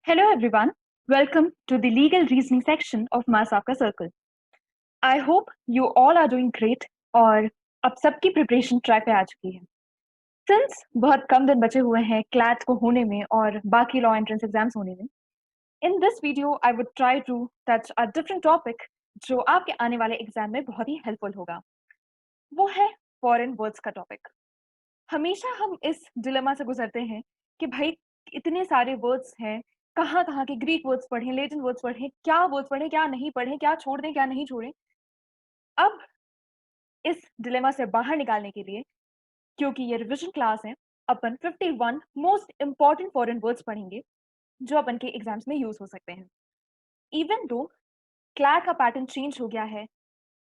Hello everyone, welcome to the legal reasoning section of Mass आपका Circle. I hope you all are doing great और अब सबकी preparation track पे आ चुकी है. Since बहुत कम दिन बचे हुए हैं क्लैट को होने में और बाकी लॉ एंट्रेंस एग्जाम्स होने में, in this video I would try to touch a different topic जो आपके आने वाले एग्जाम में बहुत ही हेल्पफुल होगा. वो है फॉरेन वर्ड्स का टॉपिक. हमेशा हम इस डिलेमा से गुजरते हैं कि भाई इतने सारे वर्ड्स हैं, कहाँ-कहाँ के ग्रीक वर्ड्स पढ़ें, लैटिन वर्ड्स पढ़ें, क्या वर्ड्स पढ़ें, क्या नहीं पढ़ें, क्या छोड़ दें, क्या नहीं छोड़ें। अब इस डिलेमा से बाहर निकालने के लिए, क्योंकि ये रिविजन क्लास है, अपन 51 मोस्ट इम्पोर्टेंट फॉरेन वर्ड्स पढ़ेंगे, जो अपन के एग्जाम्स में यूज़ हो सकते हैं। इवन दो क्लैट का पैटर्न चेंज हो गया है,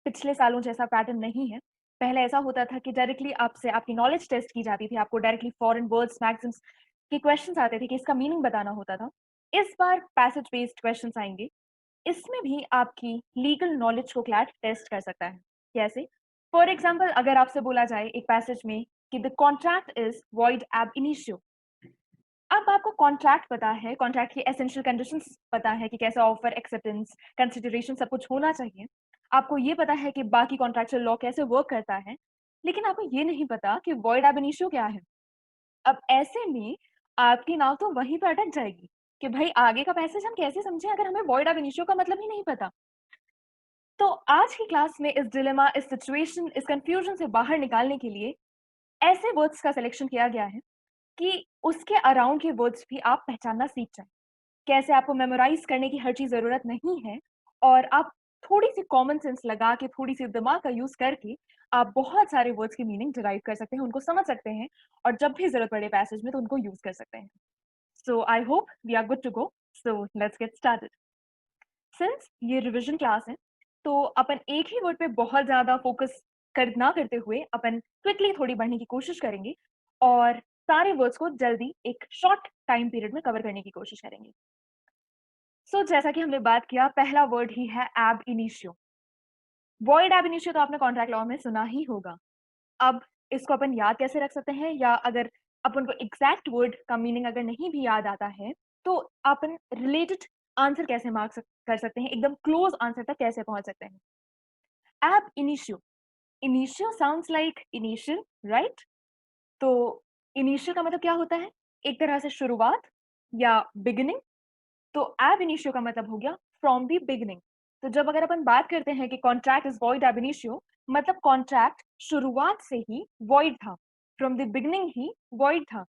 पिछले सालों जैसा पैटर्न नहीं है। पहले ऐसा होता था कि डायरेक्टली आपसे आपकी नॉलेज टेस्ट की जाती थी, आपको डायरेक्टली फॉरेन वर्ड्स, मैक्सिम्स के क्वेश्चंस आते थे कि इसका मीनिंग बताना होता था। इस बार पैसेज बेस्ड क्वेश्चंस आएँगे। इसमें भी आपकी लीगल नॉलेज को क्लैट टेस्ट कर सकता है। कैसे? फॉर एग्ज़ाम्पल अगर आपसे बोला जाए एक पैसेज में कि द कॉन्ट्रैक्ट इज़ वॉइड एब इनिशियो। अब आपको कॉन्ट्रैक्ट पता है, कॉन्ट्रैक्ट की एसेंशियल कंडीशंस पता है कि कैसे ऑफर, एक्सेप्टेंस, कंसिडरेशन सब कुछ होना चाहिए। आपको ये पता है कि बाकी कॉन्ट्रैक्चुअल लॉ कैसे वर्क करता है, लेकिन आपको ये नहीं पता कि वॉइड एब इनिशियो क्या है। अब ऐसे में आपकी नाव तो वहीं पे अटक जाएगी कि भाई आगे का पैसेज हम कैसे समझें अगर हमें वॉइड एब इनिशियो का मतलब ही नहीं पता। तो आज की क्लास में इस डिलेमा, इस सिचुएशन, इस कन्फ्यूजन से बाहर निकालने के लिए ऐसे वर्ड्स का सिलेक्शन किया गया है कि उसके अराउंड के वर्ड्स भी आप पहचानना सीख जाएँ। कैसे आपको मेमोराइज़ करने की हर चीज़ ज़रूरत नहीं है और आप थोड़ी-सी कॉमन सेंस लगा के, थोड़ी-सी दिमाग का यूज़ करके आप बहुत सारे वर्ड्स की मीनिंग डिराइव कर सकते हैं, उनको समझ सकते हैं और जब भी ज़रूरत पड़े पैसेज में तो उनको यूज़ कर सकते हैं। So I hope we are good to go, so let's get started. Since ये रिविजन क्लास है, तो अपन एक ही वर्ड पे बहुत ज़्यादा फोकस ना करते हुए अपन क्विकली थोड़ी बढ़ने की कोशिश करेंगे और सारे वर्ड्स को जल्दी एक शॉर्ट टाइम पीरियड में कवर करने की कोशिश करेंगे। जैसा कि हमने बात किया, पहला वर्ड ही है एब इनिशियो। वॉइड एब इनिशियो तो आपने कॉन्ट्रैक्ट लॉ में सुना ही होगा। अब इसको अपन याद कैसे रख सकते हैं, या अगर अपन को एग्जैक्ट वर्ड का मीनिंग अगर नहीं भी याद आता है, तो अपन रिलेटेड आंसर कैसे कर सकते हैं, एकदम क्लोज आंसर तक कैसे पहुंच सकते हैं। एब initio, initio sounds like initial, right? तो इनिशियल का मतलब क्या होता है? एक तरह से शुरुआत या बिगिनिंग। तो एब इनिशियो का मतलब हो गया फ्रॉम द बिगिनिंग। तो जब अगर अपन बात करते हैं कि कॉन्ट्रैक्ट इज वॉइड एब इनिशियो, मतलब कॉन्ट्रैक्ट शुरुआत से ही वॉइड था, from the beginning he void था।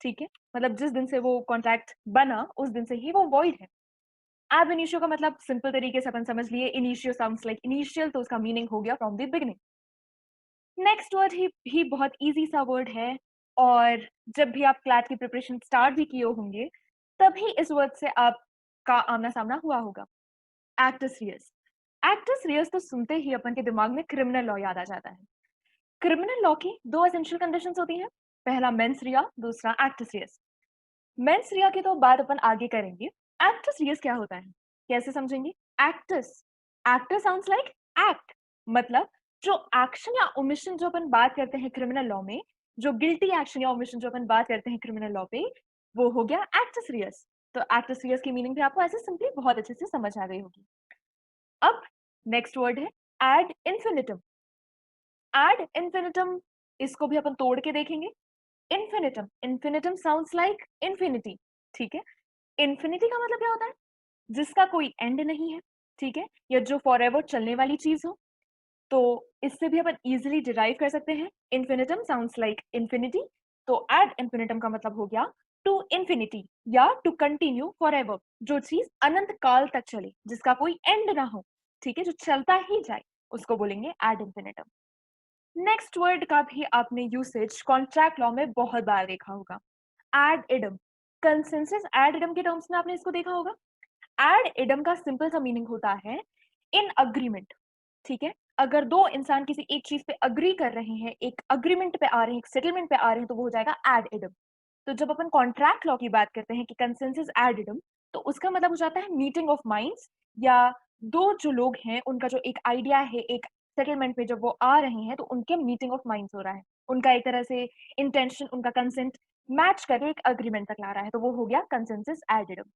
ठीक है, मतलब जिस दिन से वो कॉन्ट्रैक्ट बना उस दिन से ही वो वॉइड है। एब इनिशियो का मतलब सिंपल तरीके से अपन समझ लिए, इनिशियो साउंड्स लाइक इनिशियल, तो उसका मीनिंग हो गया from the beginning. Next word ही बहुत इजी सा वर्ड है और जब भी आप क्लैट की प्रिपरेशन स्टार्ट भी किए होंगे, तभी इस वर्ड से आपका आमना-सामना हुआ होगा। एक्टस रियस। एक्टस रियस तो सुनते ही अपन के दिमाग में क्रिमिनल लॉ याद आ जाता है। क्रिमिनल लॉ की 2 एसेंशियल कंडीशंस होती हैं, पहला मेंस रिया, दूसरा एक्टस रियस। मेंस रिया की तो बात अपन आगे करेंगे। एक्टस रियस क्या होता है? कैसे समझेंगे? Acts, acts sounds like act, मतलब जो एक्शन या ओमिशन जो अपन बात करते हैं क्रिमिनल लॉ में, जो गिल्टी एक्शन या ओमिशन जो अपन बात करते हैं क्रिमिनल लॉ पे, वो हो गया एक्टस रियस। तो एक्टस रियस की मीनिंग भी आपको ऐसे सिंपली बहुत अच्छे से समझ आ गई होगी। अब नेक्स्ट वर्ड है एड इन्फिनिटम। एड इन्फिनिटम, इसको भी अपन तोड़ के देखेंगे। Infinitum, infinitum sounds like infinity, ठीक है? इन्फिनिटी का मतलब क्या होता है? जिसका कोई एंड नहीं है, ठीक है? या जो फॉरएवर चलने वाली चीज़ हो। तो इससे भी अपन ईज़िली डिराइव कर सकते हैं, इन्फिनिटम साउंड्स लाइक इन्फिनिटी, तो एड इन्फिनिटम का मतलब हो गया टू इन्फिनिटी या टू कंटिन्यू फॉरएवर, जो चीज़ अनंत काल तक चले, जिसका कोई एंड ना हो, ठीक है? जो चलता ही जाए, उसको बोलेंगे एड इन्फिनिटम। नेक्स्ट वर्ड का भी आपने यूसेज कॉन्ट्रैक्ट लॉ में बहुत बार देखा होगा, ad idem. Consensus ad idem के टर्म्स में आपने इसको देखा होगा। एड इडम का सिंपल सा मीनिंग होता है इन अग्रीमेंट, ठीक है? अगर दो इंसान किसी एक चीज पे अग्री कर रहे हैं, एक अग्रीमेंट पे आ रहे हैं, एक सेटलमेंट पे आ रहे हैं, तो वो हो जाएगा एड इडम। तो जब अपन कॉन्ट्रैक्ट लॉ की बात करते हैं कि कंसेंसस एड इडम, तो उसका मतलब हो जाता है मीटिंग ऑफ माइंड्स, या दो जो लोग हैं उनका जो एक आइडिया है, एक सेटलमेंट पे जब वो आ रहे हैं तो उनके मीटिंग ऑफ माइंड्स हो रहा है, उनका एक तरह से इंटेंशन, उनका कंसेंट मैच करके एक अग्रीमेंट तक ला रहा है, तो वो हो गया consensus ad idem.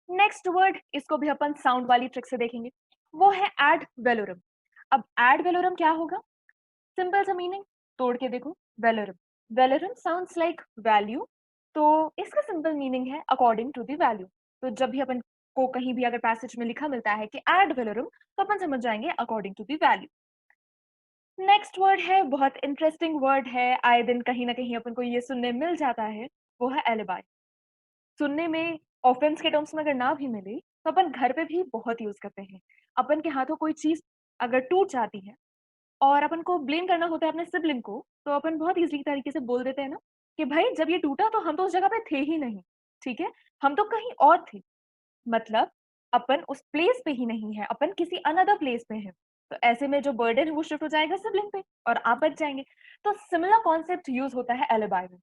Next word, इसको भी अपन साउंड वाली ट्रिक से देखेंगे, वो है एड वेलोरम। अब एड वेलोरम क्या होगा? सिंपल सा मीनिंग तोड़ के देखो, वेलोरम। वेलोरम साउंड्स लाइक वैल्यू, तो इसका सिंपल मीनिंग है अकॉर्डिंग टू द वैल्यू। तो जब भी अपन को कहीं भी अगर पैसेज में लिखा मिलता है कि एड वेलोरम, तो अपन समझ जाएंगे according to the value. Next word है, बहुत इंटरेस्टिंग वर्ड है, आए दिन कहीं ना कहीं अपन को ये सुनने मिल जाता है, वो है एलिबाई। सुनने में ऑफेंस के टर्म्स में अगर ना भी मिले, तो अपन घर पे भी बहुत यूज करते हैं। अपन के हाथों कोई चीज अगर टूट जाती है और अपन को ब्लेम करना होता है अपने सिबलिंग को, तो अपन बहुत इजी तरीके से बोल देते हैं ना कि भाई जब ये टूटा तो हम तो उस जगह पे थे ही नहीं, ठीक है, हम तो कहीं और थे। मतलब अपन उस प्लेस पे ही नहीं है, अपन किसी अनदर प्लेस पे हैं। तो ऐसे में जो बर्डन है वो शिफ्ट हो जाएगा सिबलिंग पे और आप बच जाएंगे। तो सिमिलर कॉन्सेप्ट यूज होता है एलिबाई में।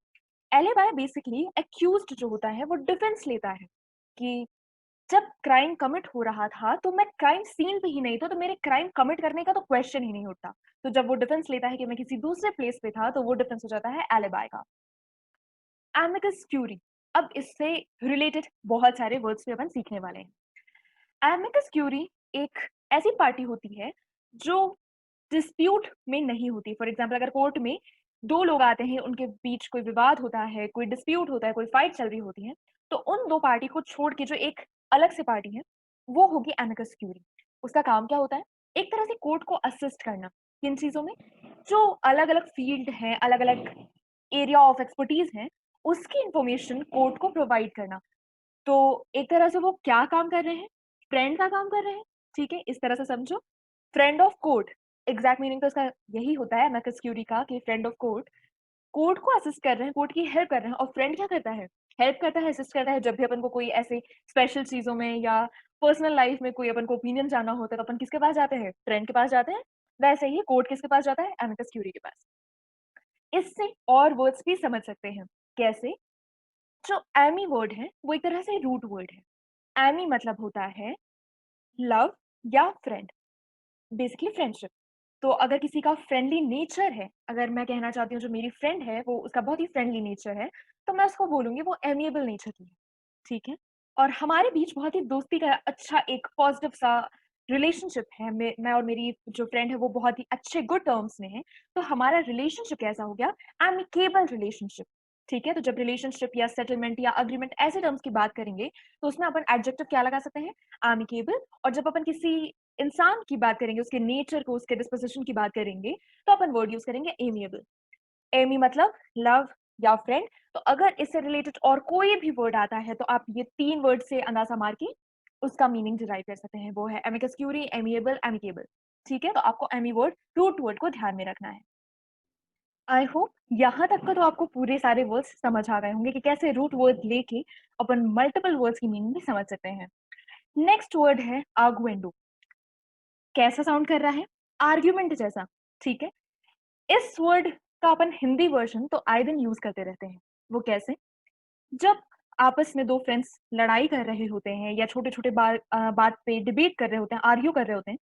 एलिबाई बेसिकली एक्यूज्ड जो होता है वो डिफेंस लेता है कि जब क्राइम कमिट हो रहा था तो मैं क्राइम सीन पे ही नहीं था, तो मेरे क्राइम कमिट करने का तो क्वेश्चन ही नहीं उठता। तो जब वो डिफेंस लेता है कि मैं किसी दूसरे प्लेस पे था, तो वो डिफेंस हो जाता है एलिबाई का। एमिकस क्यूरी, अब इससे रिलेटेड बहुत सारे वर्ड्स भी अपन सीखने वाले हैं। एमिकस क्यूरी एक ऐसी पार्टी होती है जो डिस्प्यूट में नहीं होती। फॉर एग्जाम्पल अगर कोर्ट में दो लोग आते हैं, उनके बीच कोई विवाद होता है, कोई डिस्प्यूट होता है, कोई फाइट चल रही होती है, तो उन दो पार्टी को छोड़ के जो एक अलग से पार्टी है, वो होगी एमिकस क्यूरी। उसका काम क्या होता है? एक तरह से कोर्ट को असिस्ट करना किन चीजों में, जो अलग अलग फील्ड है, अलग अलग एरिया ऑफ एक्सपर्टीज है, उसकी इंफॉर्मेशन कोर्ट को प्रोवाइड करना। तो एक तरह से वो क्या काम कर रहे हैं? फ्रेंड का काम कर रहे हैं, ठीक है, इस तरह से समझो। Friend of court, exact meaning तो इसका यही होता है एमिकस क्यूरी का, कि फ्रेंड ऑफ कोर्ट, कोर्ट को असिस्ट कर रहे हैं, कोर्ट की हेल्प कर रहे हैं। और फ्रेंड क्या करता है? हेल्प करता है, असिस्ट करता है। जब भी अपन को कोई ऐसे स्पेशल चीजों में या पर्सनल लाइफ में कोई अपन को ओपिनियन जानना होता है, तो अपन किसके पास जाते हैं? फ्रेंड के पास जाते हैं। वैसे ही कोर्ट किसके पास जाता है? एमिकस क्यूरी के पास। इससे और वर्ड्स भी समझ सकते हैं। कैसे? जो एमी वर्ड है वो एक तरह से रूट वर्ड है। एमी मतलब होता है लव या फ्रेंड, बेसिकली फ्रेंडशिप। तो अगर किसी का फ्रेंडली नेचर है, अगर मैं कहना चाहती हूँ जो मेरी फ्रेंड है वो, उसका बहुत ही फ्रेंडली नेचर है, तो मैं उसको बोलूंगी वो एमिएबल नेचर की है, ठीक है। और हमारे बीच बहुत ही दोस्ती का अच्छा एक पॉजिटिव सा रिलेशनशिप है। मैं और मेरी जो फ्रेंड है वो बहुत ही अच्छे गुड टर्म्स में है। तो हमारा रिलेशनशिप कैसा हो गया? एमिकेबल रिलेशनशिप, ठीक है। तो जब रिलेशनशिप या सेटलमेंट या अग्रीमेंट ऐसे टर्म्स की बात करेंगे, तो उसमें अपन एडजेक्टिव क्या लगा सकते हैं? एमिकेबल। और जब अपन किसी इंसान की बात करेंगे, उसके नेचर को, उसके डिस्पोजिशन की बात करेंगे, तो अपन वर्ड यूज करेंगे एमिएबल। एमी मतलब लव या फ्रेंड। तो अगर इससे रिलेटेड और कोई भी वर्ड आता है, तो आप ये तीन वर्ड से अंदाजा मार के उसका मीनिंग डिराइव कर सकते हैं। वो है एमिकस क्यूरी, एमिएबल, एमिकेबल, ठीक है। तो आपको एमी वर्ड, रूट वर्ड को ध्यान में रखना है। आई होप यहाँ तक का तो आपको पूरे सारे वर्ड्स समझ आ गए होंगे कि कैसे रूट वर्ड लेके अपन मल्टीपल वर्ड्स की मीनिंग भी समझ सकते हैं। नेक्स्ट वर्ड है आर्गुएंडो। कैसा साउंड कर रहा है? आर्ग्यूमेंट जैसा, ठीक है। इस वर्ड का अपन हिंदी वर्जन तो आए दिन यूज करते रहते हैं। वो कैसे? जब आपस में दो फ्रेंड्स लड़ाई कर रहे होते हैं या छोटे छोटे बात पे डिबेट कर रहे होते हैं, आर्ग्यू कर रहे होते हैं,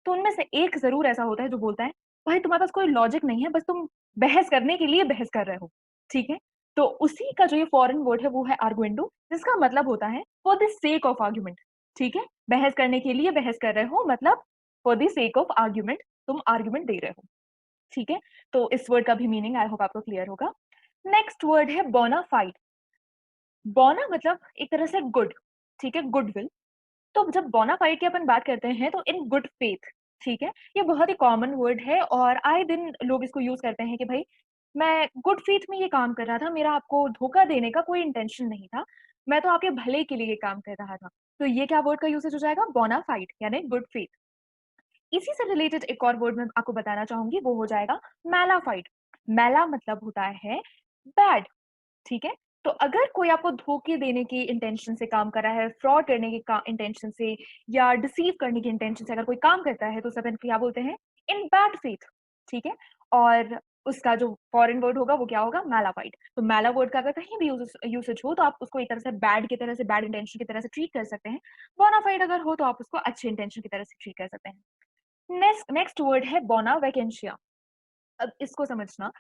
तो उनमें से एक जरूर ऐसा होता है जो बोलता है भाई तुम्हारे पास कोई लॉजिक नहीं है, बस तुम बहस करने के लिए बहस कर रहे हो, ठीक है। तो उसी का जो ये फॉरेन वर्ड है वो है आर्गुएंडो, जिसका मतलब होता है for the sake of argument, ठीक है। बहस करने के लिए बहस कर रहे हो, मतलब for the sake of argument, तुम आर्ग्यूमेंट दे रहे हो, ठीक है। तो इस वर्ड का भी मीनिंग आई होप आपको क्लियर होगा। नेक्स्ट वर्ड है बोनाफाइड। बोना मतलब एक तरह से गुड, ठीक है, गुडविल। तो जब बोनाफाइड की अपन बात करते हैं तो इन गुड फेथ, ठीक है। ये बहुत ही कॉमन वर्ड है और आए दिन लोग इसको यूज करते हैं कि भाई मैं गुड फेथ में ये काम कर रहा था, मेरा आपको धोखा देने का कोई इंटेंशन नहीं था, मैं तो आपके भले के लिए ये काम कर रहा था। तो ये क्या वर्ड का यूसेज हो जाएगा? बोनाफाइड यानी गुड फेथ। इसी से रिलेटेड एक और वर्ड मैं आपको बताना चाहूंगी, वो हो जाएगा मैलाफाइड। मैला मतलब होता है बैड, ठीक है। तो अगर कोई आपको धोखे देने की इंटेंशन से काम कर रहा है, फ्रॉड करने की इंटेंशन से या डिसीव करने की इंटेंशन से अगर कोई काम करता है, तो उसे अपन क्या बोलते हैं? इन बैड फेथ, ठीक है। और उसका जो फॉरेन वर्ड होगा वो क्या होगा? मैलाफाइड। तो मैला वर्ड का अगर कहीं भी यूसेज हो, तो आप उसको एक तरह से बैड की तरह से, बैड इंटेंशन की तरह से ट्रीट कर सकते हैं। बोनाफाइड अगर हो तो आप उसको अच्छे इंटेंशन की तरह से ट्रीट कर सकते हैं। नेक्स्ट वर्ड है बोना वैकेंशिया। अब इसको समझना,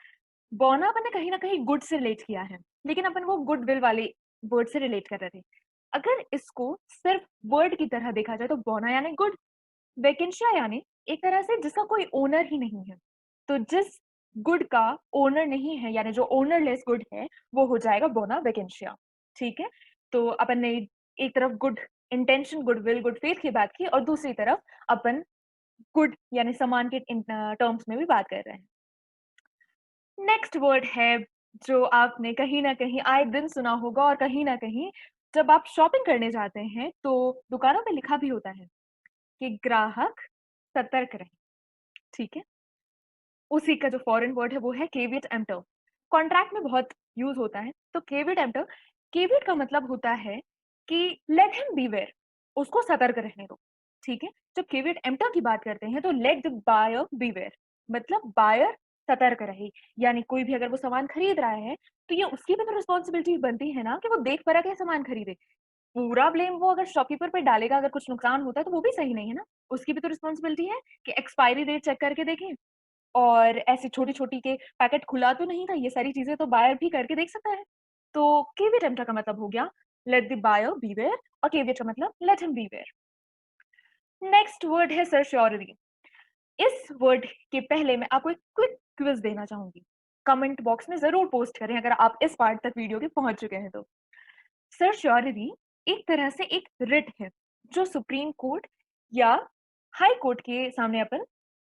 बोना अपन ने कहीं ना कहीं गुड से रिलेट किया है, लेकिन अपन वो गुड विल वाले वर्ड से रिलेट कर रहे थे। अगर इसको सिर्फ वर्ड की तरह देखा जाए तो बोना यानी गुड, वैकेंशिया यानी एक तरह से जिसका कोई ओनर ही नहीं है। तो जिस गुड का ओनर नहीं है यानी जो ओनरलेस गुड है वो हो जाएगा बोना वैकेंशिया। ठीक है, तो अपन ने एक तरफ good intention, good will, good faith की बात की और दूसरी तरफ अपन गुड यानी समान के टर्म्स में भी बात कर रहे हैं। नेक्स्ट वर्ड है जो आपने कहीं ना कहीं आए दिन सुना होगा और कहीं ना कहीं जब आप शॉपिंग करने जाते हैं तो दुकानों पे लिखा भी होता है कि ग्राहक सतर्क रहे। ठीक है, उसी का जो फॉरेन वर्ड है वो है केवियट एम्प्टर। कॉन्ट्रैक्ट में बहुत यूज होता है। तो केवियट एम्प्टर, केवियट का मतलब होता है कि लेट हिम बीवेयर, उसको सतर्क रहने दो। ठीक है, जब केवियट एम्प्टर की बात करते हैं तो लेट द बायर बीवेयर, मतलब बायर सतर्क रहे। यानी कोई भी अगर वो सामान खरीद रहा है तो ये उसकी भी तो रिस्पॉन्सिबिलिटी बनती है ना कि वो देख परख के सामान खरीदे। पूरा ब्लेम वो अगर शॉपकीपर पे डालेगा अगर कुछ नुकसान होता है तो वो भी सही नहीं है ना। उसकी भी तो रिस्पॉन्सिबिलिटी है कि एक्सपायरी डेट चेक करके देखें, और ऐसी छोटी-छोटी के पैकेट खुला तो नहीं था, ये सारी चीज़ें तो बायर भी करके देख सकता है। तो केवियट एम्प्टर का मतलब हो गया लेट द बायर बीवेयर और केवियट का मतलब let him beware. Next word है सर्श्योरिटी। इस वर्ड के पहले मैं आपको एक क्विक क्विज देना चाहूंगी। कमेंट बॉक्स में जरूर पोस्ट करें अगर आप इस पार्ट तक वीडियो के पहुंच चुके हैं तो। सर्श्योरिटी एक तरह से एक रिट है जो सुप्रीम कोर्ट या हाई कोर्ट के सामने अपन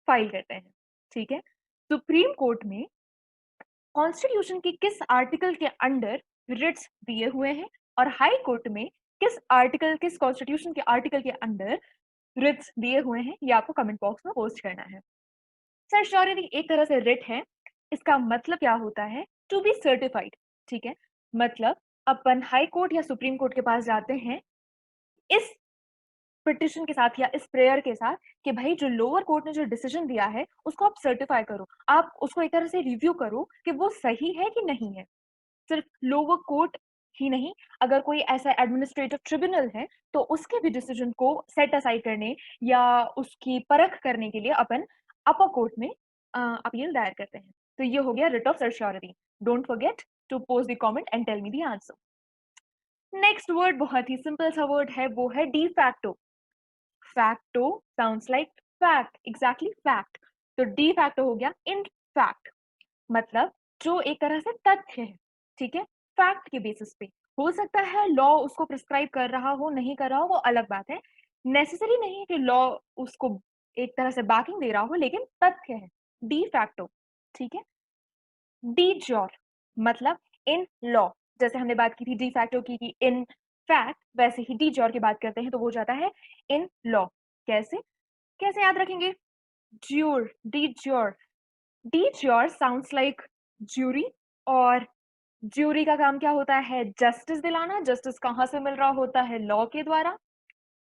फाइल करते हैं। ठीक है, सुप्रीम कोर्ट में कॉन्स्टिट्यूशन के किस आर्टिकल के अंडर रिट्स दिए हुए हैं और हाई कोर्ट में किस आर्टिकल, किस कॉन्स्टिट्यूशन के आर्टिकल के अंडर रिट्स दिए हुए हैं, ये आपको कमेंट बॉक्स में पोस्ट करना है। सर्श्योरिटी एक तरह से रिट है। इसका मतलब क्या होता है? To be certified. ठीक है, मतलब अपन हाई कोर्ट या सुप्रीम कोर्ट के पास जाते हैं इस पिटिशन के साथ या इस प्रेयर के साथ कि भाई जो लोअर कोर्ट ने जो डिसीजन दिया है उसको आप सर्टिफाई करो, आप उसको एक तरह से रिव्यू करो कि वो सही है कि नहीं है। सिर्फ लोअर कोर्ट ही नहीं, अगर कोई ऐसा एडमिनिस्ट्रेटिव ट्रिब्यूनल है तो उसके भी डिसीजन को सेट असाइड करने या उसकी परख करने के लिए अपन अपर कोर्ट में अपील दायर करते हैं। तो ये हो गया writ of certiorari. Don't forget to post the comment and tell me the answer. Next word बहुत ही सिंपल सा वर्ड है, वो है de facto. Facto sounds like fact, exactly fact. तो डी फैक्टो हो गया इन फैक्ट, मतलब जो एक तरह से तथ्य है। ठीक है, फैक्ट के बेसिस पे हो सकता है लॉ उसको प्रिस्क्राइब कर रहा हो, नहीं कर रहा हो, वो अलग बात है। नेसेसरी नहीं है कि लॉ उसको एक तरह से बैकिंग दे रहा हो, लेकिन तथ्य है डी फैक्टो। ठीक है, डी ज्योर मतलब इन लॉ। जैसे हमने बात की थी डी फैक्टो की इन फैक्ट, वैसे ही डी ज्योर की बात करते हैं तो वो हो जाता है इन लॉ। कैसे कैसे याद रखेंगे? Jure, de jure. De jure sounds like jury, और ज्यूरी का काम क्या होता है? जस्टिस दिलाना। जस्टिस कहाँ से मिल रहा होता है? लॉ के द्वारा।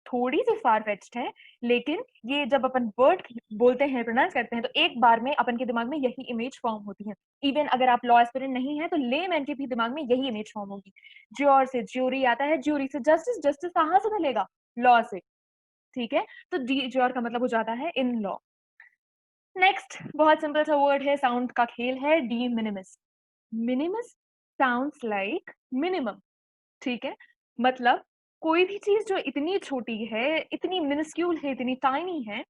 थोड़ी सी फार फेच्ड है, लेकिन ये जब अपन वर्ड बोलते हैं, प्रोनाउंस करते हैं, तो एक बार में अपन के दिमाग में यही इमेज फॉर्म होती है। इवन अगर आप लॉ एस्पिरेंट नहीं है तो लेमैन के भी दिमाग में यही इमेज फॉर्म होगी। ज्योर से ज्यूरी आता है, ज्यूरी से जस्टिस, जस्टिस कहाँ से मिलेगा? लॉ से। ठीक है, तो डी ज्योर का मतलब हो जाता है इन लॉ। नेक्स्ट बहुत सिंपल सा वर्ड है, साउंड का खेल है, de minimis. Minimis sounds like minimum. ठीक है, मतलब कोई भी चीज जो इतनी छोटी है, इतनी मिनिस्क्यूल है, इतनी टाइनी है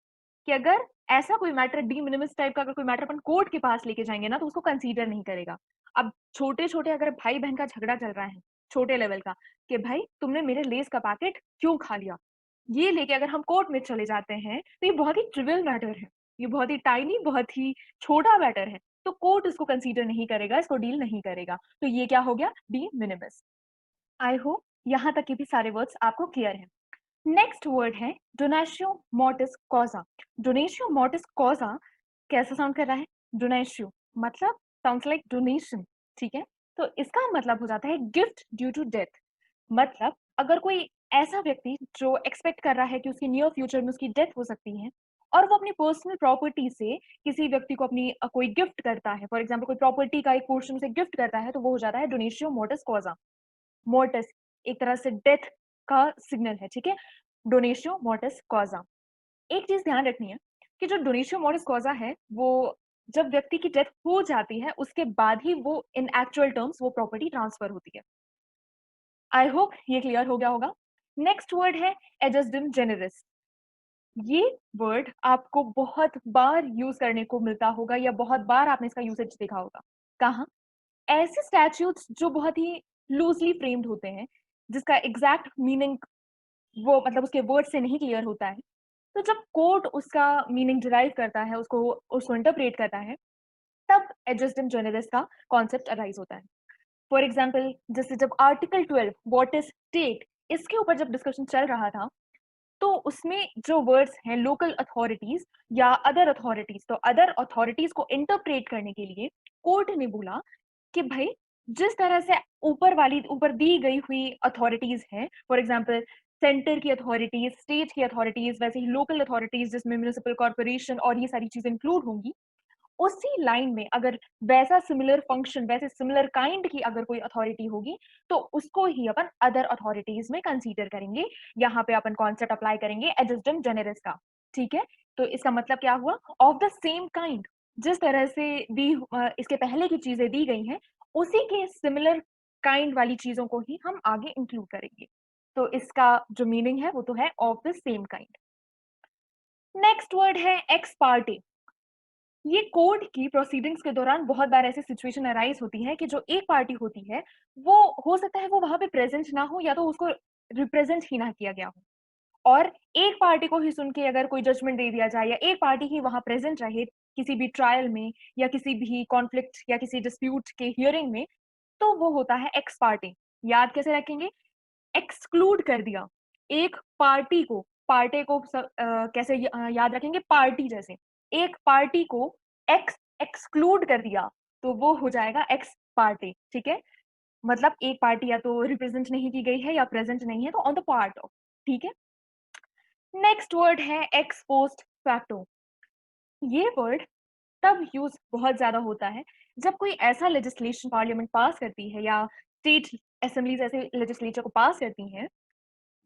कि अगर ऐसा कोई मैटर डी मिनिमस टाइप का अगर कोई मैटर अपन कोर्ट के पास लेके जाएंगे ना तो उसको कंसीडर नहीं करेगा। अब छोटे छोटे अगर भाई बहन का झगड़ा चल रहा है, छोटे लेवल का, कि भाई तुमने मेरे लेस का पैकेट क्यों खा लिया, ये लेके अगर हम कोर्ट में चले जाते हैं तो ये बहुत ही ट्रिवियल मैटर है, ये बहुत ही टाइनी, बहुत ही छोटा मैटर है। तो कोर्ट इसको कंसीडर नहीं करेगा, इसको डील नहीं करेगा। तो ये क्या हो गया? D minimus. आई होप यहाँ तक के भी सारे वर्ड्स आपको क्लियर हैं। नेक्स्ट वर्ड है डोनेशियो मोर्टिस कॉजा। डोनेशियो मोर्टिस कॉजा कैसा साउंड कर रहा है? डोनेशियो मतलब साउंड्स लाइक डोनेशन। ठीक है, तो इसका मतलब हो जाता है गिफ्ट ड्यू टू डेथ। मतलब अगर कोई ऐसा व्यक्ति जो एक्सपेक्ट कर रहा है कि उसकी नियर फ्यूचर में उसकी डेथ हो सकती है और वो अपनी पर्सनल प्रॉपर्टी से किसी व्यक्ति को अपनी कोई गिफ्ट करता है, फॉर एग्जाम्पल कोई प्रॉपर्टी का एक पोर्शन से गिफ्ट करता है, तो वो हो जाता है डोनेशियो मोर्टिस कॉजा। मोर्टिस एक तरह से डेथ का सिग्नल है। ठीक है, डोनेशियो मोर्टिस कॉजा। एक चीज ध्यान रखनी है कि जो डोनेशियो मोर्टिस कॉजा है वो जब व्यक्ति की डेथ हो जाती है उसके बाद ही वो इन एक्चुअल टर्म्स वो प्रॉपर्टी ट्रांसफर होती है। आई होप ये क्लियर हो गया होगा। नेक्स्ट वर्ड है एडजस्टम जेनेरिस। ये वर्ड आपको बहुत बार यूज करने को मिलता होगा या बहुत बार आपने इसका यूसेज देखा होगा। कहाँ? ऐसे स्टैट्यूट्स जो बहुत ही लूजली फ्रेम्ड होते हैं, जिसका एग्जैक्ट मीनिंग वो मतलब उसके वर्ड से नहीं क्लियर होता है। तो जब कोर्ट उसका मीनिंग डिराइव करता है, उसको उसको इंटरप्रेट करता है, तब एडजस्टम जेनेरिस का कॉन्सेप्ट अराइज होता है। फॉर एग्जाम्पल, जैसे जब आर्टिकल 12 व्हाट इज स्टेट, इसके ऊपर जब डिस्कशन चल रहा था, तो उसमें जो वर्ड्स हैं लोकल अथॉरिटीज या अदर अथॉरिटीज, तो अदर अथॉरिटीज को इंटरप्रेट करने के लिए कोर्ट ने बोला कि भाई जिस तरह से ऊपर दी गई हुई अथॉरिटीज हैं, फॉर एग्जाम्पल सेंटर की अथॉरिटीज, स्टेट की अथॉरिटीज, वैसे ही लोकल अथॉरिटीज जिसमें म्यूनिसिपल कॉर्पोरेशन और ये सारी चीजें इंक्लूड होंगी, उसी लाइन में अगर वैसा सिमिलर फंक्शन, वैसे सिमिलर काइंड की अगर कोई अथॉरिटी होगी, तो उसको ही अपन अदर अथॉरिटीज में कंसीडर करेंगे। यहाँ पे अपन कॉन्सेप्ट अप्लाई करेंगे एडजस्टम जेनेरिस का। ठीक है, तो इसका मतलब क्या हुआ? ऑफ द सेम काइंड, जिस तरह से इसके पहले की चीजें दी गई हैं, उसी के सिमिलर काइंड वाली चीजों को ही हम आगे इंक्लूड करेंगे। तो इसका जो मीनिंग है वो तो है of the same kind. Next word है एक्स पार्टी। ये कोर्ट की प्रोसीडिंग्स के दौरान बहुत बार ऐसी सिचुएशन अराइज होती है कि जो एक पार्टी होती है, वो हो सकता है वो वहां पे प्रेजेंट ना हो या तो उसको रिप्रेजेंट ही ना किया गया हो, और एक पार्टी को ही सुन के अगर कोई जजमेंट दे दिया जाए या एक पार्टी ही वहां प्रेजेंट रहे किसी भी ट्रायल में या किसी भी कॉन्फ्लिक्ट या किसी डिस्प्यूट के हियरिंग में, तो वो होता है एक्स पार्टी। याद कैसे रखेंगे? एक्सक्लूड कर दिया एक पार्टी को। कैसे याद रखेंगे? पार्टी जैसे एक पार्टी को एक्सक्लूड कर दिया, तो वो हो जाएगा एक्स पार्टी। ठीक है, मतलब एक पार्टी या तो रिप्रेजेंट नहीं की गई है या प्रेजेंट नहीं है, तो ऑन द पार्ट ऑफ। ठीक है, नेक्स्ट वर्ड है एक्स पोस्ट फैक्टो। ये वर्ड तब यूज बहुत ज्यादा होता है जब कोई ऐसा लेजिस्लेशन पार्लियामेंट पास करती है या स्टेट असेंबलीज ऐसे लेजिस्लेचर को पास करती हैं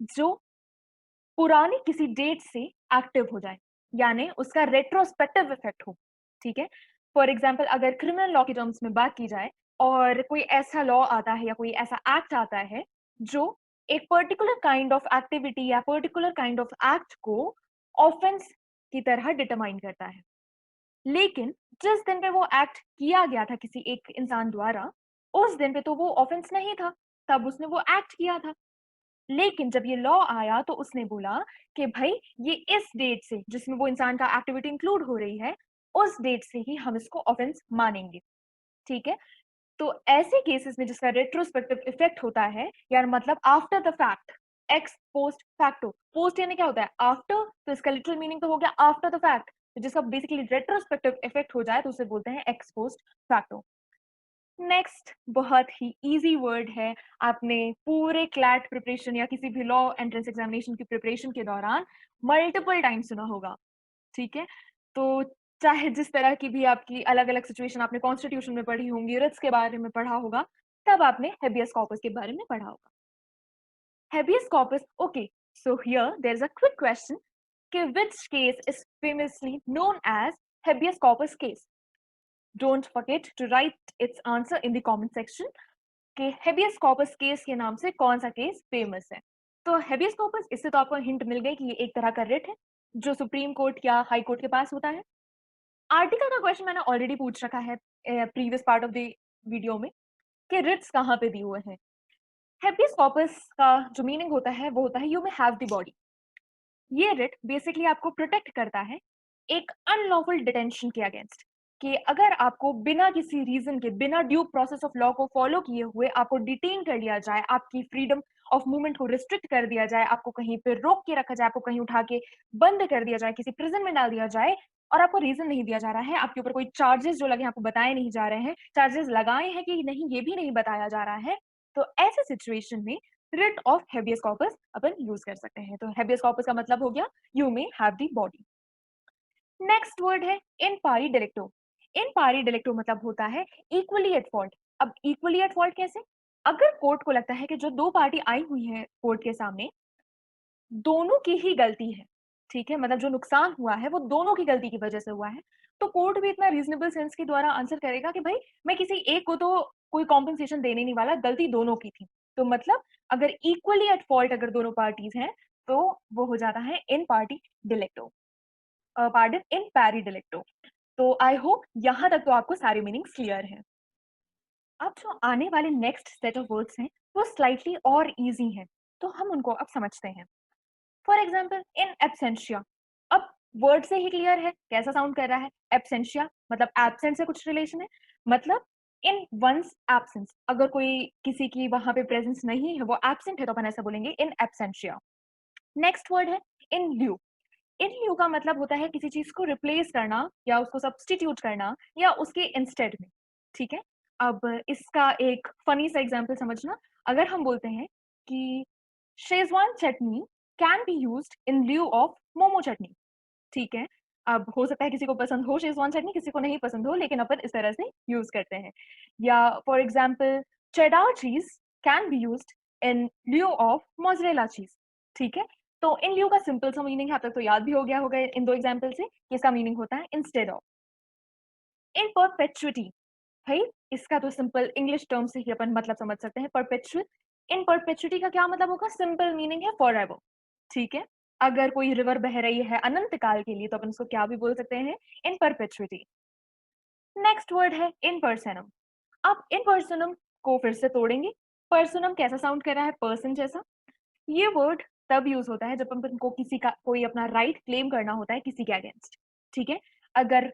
जो पुरानी किसी डेट से एक्टिव हो जाए, यानी उसका रेट्रोस्पेक्टिव इफेक्ट हो। ठीक है, फॉर एग्जाम्पल अगर क्रिमिनल लॉ के टर्म्स में बात की जाए और कोई ऐसा लॉ आता है या कोई ऐसा एक्ट आता है जो एक पर्टिकुलर काइंड ऑफ एक्टिविटी या पर्टिकुलर काइंड ऑफ एक्ट को ऑफेंस की तरह डिटरमाइन करता है, लेकिन जिस दिन पे वो एक्ट किया गया था किसी एक इंसान द्वारा, उस दिन पे तो वो ऑफेंस नहीं था, तब उसने वो एक्ट किया था। लेकिन जब ये लॉ आया तो उसने बोला कि भाई ये इस डेट से जिसमें वो इंसान का एक्टिविटी इंक्लूड हो रही है, उस डेट से ही हम इसको ऑफेंस मानेंगे। ठीक है, तो ऐसे केसेस में जिसका रेट्रोस्पेक्टिव इफेक्ट होता है, यार मतलब after the fact, x post facto. Post यानी क्या होता है? आफ्टर, तो इसका लिटरल मीनिंग तो हो गया आफ्टर द फैक्ट, तो जिसका बेसिकली रेट्रोस्पेक्टिव इफेक्ट हो जाए तो उसे बोलते हैं एक्स पोस्ट फैक्टो। नेक्स्ट बहुत ही इजी वर्ड है, आपने पूरे क्लैट प्रिपरेशन या किसी भी लॉ एंट्रेंस एग्जामिनेशन की प्रिपरेशन के दौरान मल्टीपल टाइम सुना होगा। ठीक है, तो चाहे जिस तरह की भी आपकी अलग अलग सिचुएशन आपने कॉन्स्टिट्यूशन में पढ़ी होंगी, रिट्स के बारे में पढ़ा होगा, तब आपने हेबियस कॉर्पस के बारे में पढ़ा होगा। Habeas corpus, okay, so here there's a quick question, which case is famously known as habeas corpus case? Don't forget to write its answer in the comment section कि habeas corpus case के नाम से कौन सा case famous है। तो habeas corpus, इससे तो आपको हिंट मिल गई कि ये एक तरह का रिट है जो सुप्रीम कोर्ट या हाई कोर्ट के पास होता है। आर्टिकल का क्वेश्चन मैंने ऑलरेडी पूछ रखा है previous part of the video में कि रिट्स कहाँ पे दिए हुए हैं। हेबियस कॉर्पस का जो मीनिंग होता है वो होता है you may have the body. ये रिट बेसिकली आपको प्रोटेक्ट करता है एक अनलॉफुल डिटेंशन के अगेंस्ट, कि अगर आपको बिना किसी रीजन के, बिना ड्यू प्रोसेस ऑफ लॉ को फॉलो किए हुए आपको डिटेन कर लिया जाए, आपकी फ्रीडम ऑफ मूवमेंट को रिस्ट्रिक्ट कर दिया जाए, आपको कहीं पे रोक के रखा जाए, आपको कहीं उठा के बंद कर दिया जाए, किसी प्रिजन में डाल दिया जाए, और आपको रीजन नहीं दिया जा रहा है, आपके ऊपर कोई चार्जेस जो लगे आपको बताए नहीं जा रहे हैं, चार्जेस लगाए हैं कि नहीं ये भी नहीं बताया जा रहा है, तो ऐसे सिचुएशन में writ of habeas corpus upon use कर सकते हैं। तो हेबियस कॉर्पस का मतलब हो गया you may have the body. Next word है इन पारी डिलेक्टो। इन पारी डिलेक्टो मतलब होता है इक्वली एट फॉल्ट। अब इक्वली एट फॉल्ट कैसे? अगर कोर्ट को लगता है कि जो दो पार्टी आई हुई है कोर्ट के सामने, दोनों की ही गलती है, ठीक है, मतलब जो नुकसान हुआ है वो दोनों की गलती की वजह से हुआ है, तो कोर्ट भी इतना रीजनेबल सेंस के द्वारा आंसर करेगा कि भाई मैं किसी एक को तो कोई कॉम्पेंसेशन देने नहीं वाला, गलती दोनों की थी। तो मतलब अगर इक्वली एट फॉल्ट अगर दोनों पार्टीज हैं तो वो हो जाता है इन पार्टी डिलेक्टो, पार्डन इन पैरी डिलेक्टो। तो आई होप यहाँ तक तो आपको सारे मीनिंग्स क्लियर हैं। अब जो आने वाले नेक्स्ट सेट ऑफ वर्ड्स हैं वो स्लाइटली और इजी हैं, तो हम उनको अब समझते हैं। For example in absentia. अब वर्ड से ही क्लियर है कैसा साउंड कर रहा है। एब्सेंशिया मतलब एब्सेंट से कुछ रिलेशन है, मतलब इन वंस एब्सेंस, अगर कोई किसी की वहां पे प्रेजेंस नहीं है, वो एब्सेंट है, तो अपन ऐसा बोलेंगे इन एब्सेंशिया। नेक्स्ट वर्ड है इन ल्यू। इन ल्यू का मतलब होता है किसी चीज को रिप्लेस करना या उसको सब्सटीट्यूट करना या उसके इंस्टेड में। ठीक है, अब इसका एक फनी सा एग्जांपल समझना। अगर हम बोलते हैं कि Schezwan chutney can be used in lieu of momo chutney. ठीक है, अब हो सकता है किसी को पसंद हो शेजवान चटनी, किसी को नहीं पसंद हो, लेकिन अपन इस तरह से यूज करते हैं। या फॉर एग्जाम्पल चेडार चीज can be used in lieu of mozzarella चीज। ठीक है, तो इन ल्यू का सिंपल सा मीनिंग है, अब तक तो याद भी हो गया होगा इन दो एग्जाम्पल से कि इसका मीनिंग होता है इंस्टेड ऑफ। इन परपेचुइटी, भाई इसका तो सिंपल इंग्लिश टर्म से ही अपन मतलब समझ सकते हैं, परपेचुअल। इन परपेचुइटी का क्या मतलब होगा, सिंपल मीनिंग है फॉर एवर। ठीक है, अगर कोई रिवर बह रही है अनंत काल के लिए तो अपन उसको क्या भी बोल सकते हैं, इन परपेचुइटी। नेक्स्ट वर्ड है इन पर्सनम। अब इन पर्सनम को फिर से तोड़ेंगे। पर्सनम कैसा साउंड कर रहा है, पर्सन जैसा। ये वर्ड तब यूज होता है जब अपन को किसी का कोई अपना राइट क्लेम करना होता है किसी के अगेंस्ट। ठीक है, अगर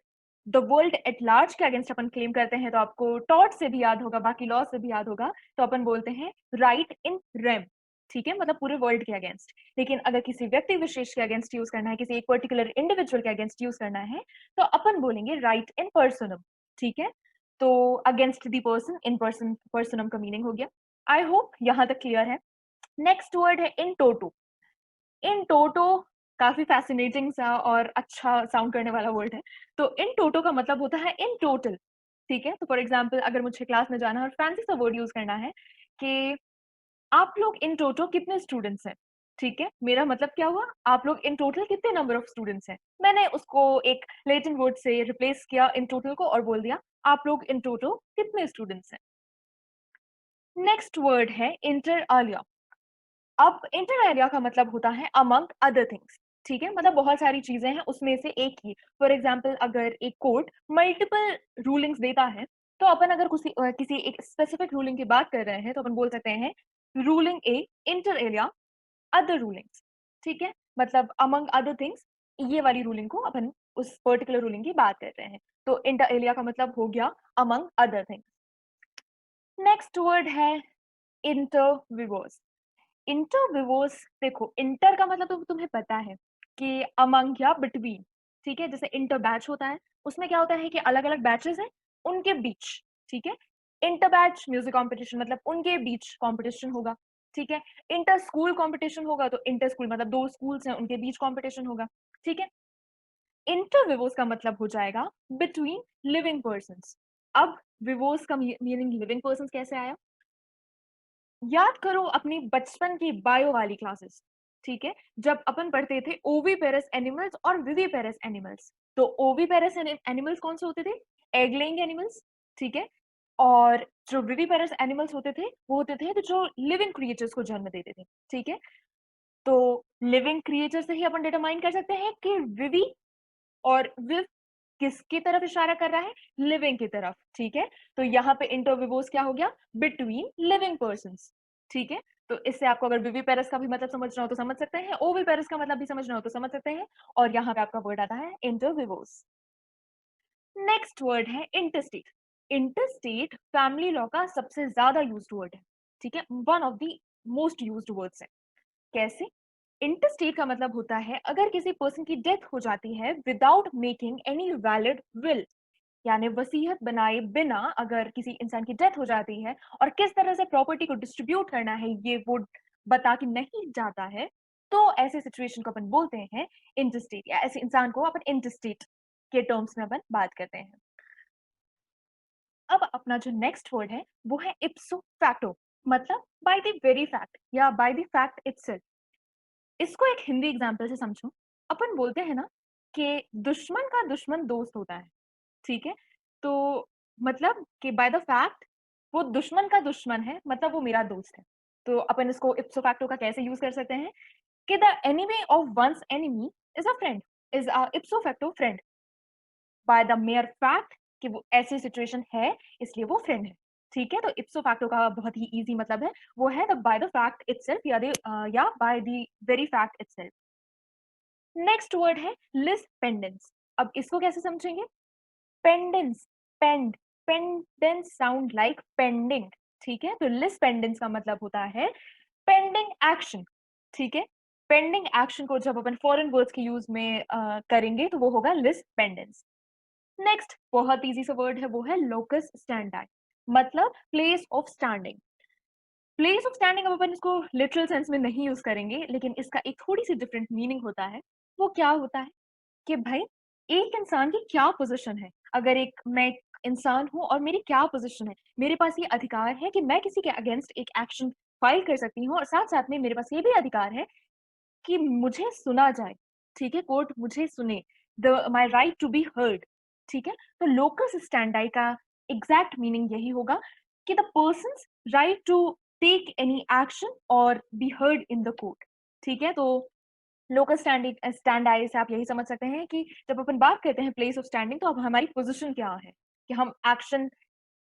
द वर्ल्ड एट लार्ज के अगेंस्ट अपन क्लेम करते हैं तो आपको टॉट से भी याद होगा, बाकी लॉ से भी याद होगा, तो अपन बोलते हैं राइट इन रेम। ठीक है, मतलब पूरे वर्ल्ड के अगेंस्ट। लेकिन अगर किसी व्यक्ति विशेष के अगेंस्ट यूज करना है, किसी एक पर्टिकुलर इंडिविजुअल के अगेंस्ट यूज करना है, तो अपन बोलेंगे राइट इन पर्सनम। ठीक है, तो against the person, in person, personam का मीनिंग हो गया। आई होप यहाँ तक क्लियर है। नेक्स्ट वर्ड है इन टोटो। इन टोटो काफी फैसिनेटिंग सा और अच्छा साउंड करने वाला वर्ड है। तो इन टोटो का मतलब होता है इन टोटल। ठीक है, तो फॉर एग्जाम्पल अगर मुझे क्लास में जाना है और फैंसी सा वर्ड यूज करना है कि आप लोग इन टोटो कितने स्टूडेंट्स हैं। ठीक है, मेरा मतलब क्या हुआ, आप लोग इन टोटल कितने नंबर ऑफ स्टूडेंट्स हैं। मैंने उसको एक लेटिन वर्ड से रिप्लेस किया इन टोटल को और बोल दिया आप लोग इन टोटो कितने स्टूडेंट्स हैं। नेक्स्ट वर्ड है इंटर आलिया। अब इंटर एरिया का मतलब होता है अमंग अदर थिंग्स। ठीक है, मतलब बहुत सारी चीजें हैं उसमें से एक ही। फॉर एग्जाम्पल अगर एक कोर्ट मल्टीपल रूलिंग्स देता है तो अपन अगर किसी एक स्पेसिफिक रूलिंग की बात कर रहे हैं तो अपन बोल सकते हैं ruling A inter area other rulings. ठीक है, मतलब अमंग अदर थिंग्स, ये वाली रूलिंग को अपन उस पर्टिकुलर रूलिंग की बात कर रहे हैं। तो इंटर एरिया का मतलब हो गया among other things. Next word है इंटर विवर्स। इंटर विवोस, देखो इंटर का मतलब तो तुम्हें पता है कि अमंग या बिटवीन। ठीक है, जैसे इंटर बैच होता है, उसमें क्या होता है कि अलग अलग बैचेस हैं उनके बीच। ठीक है, इंटर बैच म्यूजिक कंपटीशन मतलब उनके बीच कंपटीशन होगा। ठीक है, इंटर स्कूल कंपटीशन होगा तो इंटर स्कूल मतलब दो स्कूल्स हैं उनके बीच कंपटीशन होगा। ठीक है, इंटर विवोस का मतलब हो जाएगा बिटवीन लिविंग पर्सन्स। अब विवोस का मीनिंग लिविंग पर्सन्स कैसे आया, याद करो अपनी बचपन की बायो वाली क्लासेस। ठीक है, जब अपन पढ़ते थे ओवी पेरस एनिमल्स और विवी पेरस एनिमल्स। तो ओवी पेरस एनिमल्स कौन से होते थे, एग लेइंग एनिमल्स। ठीक है, और जो विवी पेरस एनिमल्स होते थे वो होते थे तो जो लिविंग क्रिएचर्स को जन्म देते थे। ठीक है, तो लिविंग क्रिएचर से ही अपन डिटरमाइन कर सकते हैं कि विवी और विव किसकी तरफ इशारा कर रहा है, लिविंग की तरफ। ठीक है, तो यहाँ पे इंटरविवोस क्या हो गया, बिटवीन लिविंग पर्सन्स। ठीक है, तो इससे आपको अगर विवीपेरस का भी मतलब समझना हो तो समझ सकते हैं, ओविपेरस का मतलब भी समझना हो तो समझ सकते हैं, और यहाँ पे आपका वर्ड आता है इंटरविवोस। नेक्स्ट वर्ड है इंटरस्टेट। इंटरस्टेट फैमिली लॉ का सबसे ज्यादा यूज्ड वर्ड है। ठीक है, one of the most used words है। कैसे, इंटरस्टेट का मतलब होता है अगर किसी पर्सन की डेथ हो जाती है without making any valid will, यानी वसीयत बनाए बिना अगर किसी इंसान की डेथ हो जाती है और किस तरह से प्रॉपर्टी को डिस्ट्रीब्यूट करना है ये वो बता के नहीं जाता है, तो ऐसे सिचुएशन को अपन बोलते हैं इंटरस्टेट, या ऐसे इंसान को अपन इंटरस्टेट के टर्म्स में अपन बात करते हैं। अब अपना जो नेक्स्ट वर्ड है वो है इप्सो फैक्टो, मतलब बाय द वेरी फैक्ट या बाय द फैक्ट इटसेल्फ। इसको एक हिंदी एग्जाम्पल से समझो। अपन बोलते हैं ना कि दुश्मन का दुश्मन दोस्त होता है। ठीक है, तो मतलब कि बाय द फैक्ट वो दुश्मन का दुश्मन है, मतलब वो मेरा दोस्त है। तो अपन इसको इप्सो फैक्टो का कैसे यूज कर सकते हैं कि the enemy of one's enemy is a friend, is a ipso facto friend, by the mere fact कि वो ऐसी सिचुएशन है इसलिए वो फ्रेंड है। ठीक है, तो इप्सो फैक्टो का बहुत ही इजी मतलब है, वो है the by the fact itself या by the very fact itself. Next word है लिस पेंडेंस। अब इसको कैसे समझेंगे? Pendens, pend, pendens sound like pending. ठीक है, तो लिस पेंडेंस का मतलब होता है पेंडिंग एक्शन। ठीक है, पेंडिंग एक्शन को जब अपन फॉरेन वर्ड्स के यूज में करेंगे तो वो होगा लिस पेंडेंस। नेक्स्ट बहुत इजी सा वर्ड है, वो है लोकस स्टैंडी, मतलब place of standing. Place of standing अब अपन इसको लिटरल सेंस में नहीं यूज करेंगे, लेकिन इसका एक थोड़ी सी डिफरेंट मीनिंग होता है। वो क्या होता है कि भाई एक इंसान की क्या पोजीशन है। अगर मैं एक इंसान हूं और मेरी क्या पोजीशन है, मेरे पास ये अधिकार है कि मैं किसी के अगेंस्ट एक एक्शन फाइल कर सकती हूँ, और साथ साथ में मेरे पास ये भी अधिकार है कि मुझे सुना जाए। ठीक है, कोर्ट मुझे सुने, the my right to be heard. ठीक है, तो लोकस स्टैंडी का एग्जैक्ट मीनिंग यही होगा कि the person's right to take any action और be heard in the court. ठीक है, तो लोकल स्टैंडी से आप यही समझ सकते हैं कि जब अपन बात करते हैं प्लेस ऑफ स्टैंडिंग, तो अब हमारी पोजीशन क्या है कि हम एक्शन